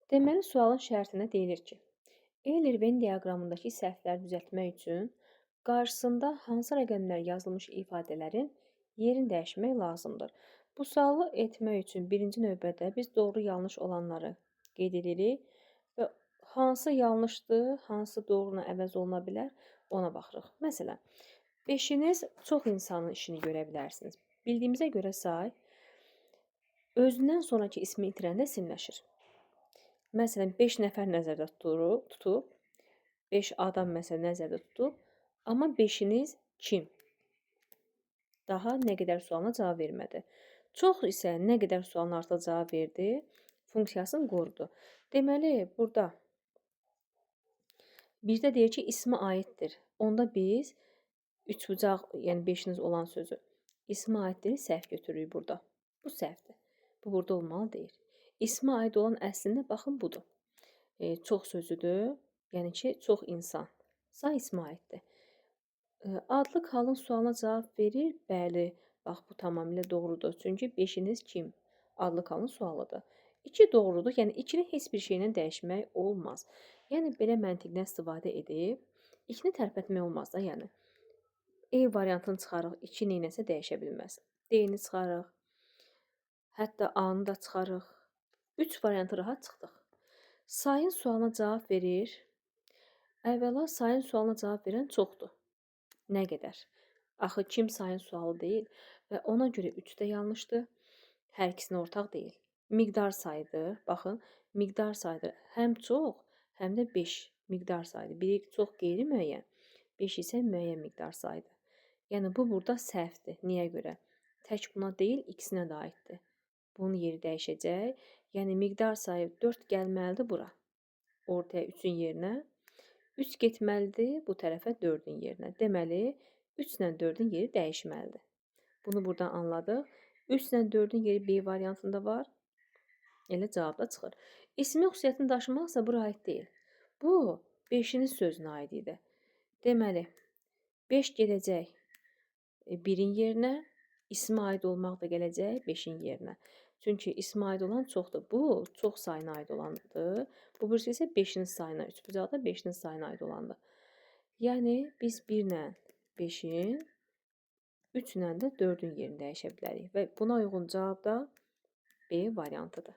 Deməli, sualın şərtinə deyilir ki, Euler-Venn diaqramındakı səhvləri düzəltmək üçün qarşısında hansı rəqəmlər yazılmış ifadələrin yerini dəyişmək lazımdır? Bu sualı etmək üçün birinci növbədə biz doğru-yanlış olanları qeyd edirik və hansı yanlışdır, hansı doğruna əvəz oluna bilər, ona baxırıq. Məsələn, 5-iniz çox insanın işini görə bilərsiniz. Bildiyimizə görə say özündən sonraki ismi itirəndə simləşir. Məsələn, 5 nəfər nəzərdə tutub, 5 adam məsələn nəzərdə tutub, amma 5-iniz kim? Daha nə qədər sualına cavab vermədi. Çox isə nə qədər sualın artıq cavab verdi, funksiyasını qorudu. Deməli, burada bizdə deyir ki, ismi aiddir. Onda biz üçbucaq, yəni 5-iniz olan sözü ismi aiddir, səhv götürürük burada. Bu səhvdir. Bu burada olmalı deyil. İsmi aid olan əslində baxın budur. Çox sözüdür, yəni ki, çox insan. Say ismi aiddir. Adlı halın sualına cavab verir. Bəli, bax bu tamamilə doğrudur. Çünki 5-iniz kim? Adlı halın sualıdır. 2 doğrudur. Yəni 2-ni heç bir şeylə dəyişmək olmaz. Yəni belə məntiqdən istifadə edib 2-ni tərpətmək olmaz da, yəni. E variantını çıxarıq, 2 neynəsə dəyişə bilməz. D-ni çıxarıq. Hətta A-nı da çıxarıq. 3 variantı rahat çıxdıq. Sayın sualına cavab verir. Əvvəla sayın sualına cavab verən çoxdur. Nə qədər? Axı kim sayın sualı deyil və ona görə 3 də yanlışdır. Hər ikisinə ortaq deyil. Miqdar sayıdır. Baxın, miqdar sayıdır. Həm çox, həm də 5 miqdar sayıdır. Biri çox qeyri-müəyyən, 5 isə müəyyən miqdar sayıdır. Yəni bu burada səhvdir. Niyə görə? Tək buna deyil, ikisinə də aiddir. Bunun yeri dəyişəcək. Yəni miqdar sayı 4 gəlməlidir bura. Ortaya 3-ün yerinə. 3 getməlidir bu tərəfə 4-ün yerinə. Deməli, 3 ilə 4-ün yeri dəyişməlidir. Bunu buradan anladıq. 3 ilə 4-ün yeri B variantında var. Elə cavab da çıxır. İsmi xüsusiyyətini daşımaqsa bura aid deyil. Bu, 5-inin sözünə aid idi. Deməli, 5 gedəcək 1-in yerinə, ismi aid olmaq da gələcək 5-in yerinə. Çünki ismi aid olan çoxdur. Bu, çox sayına aid olandır. Bu birisi isə 5-in sayına, üçbucaqda 5-in sayına aid olandır. Yəni, biz 1 ilə 5-in, 3 ilə də 4-ün yerini dəyişə bilərik. Və buna uyğun cavab da B variantıdır.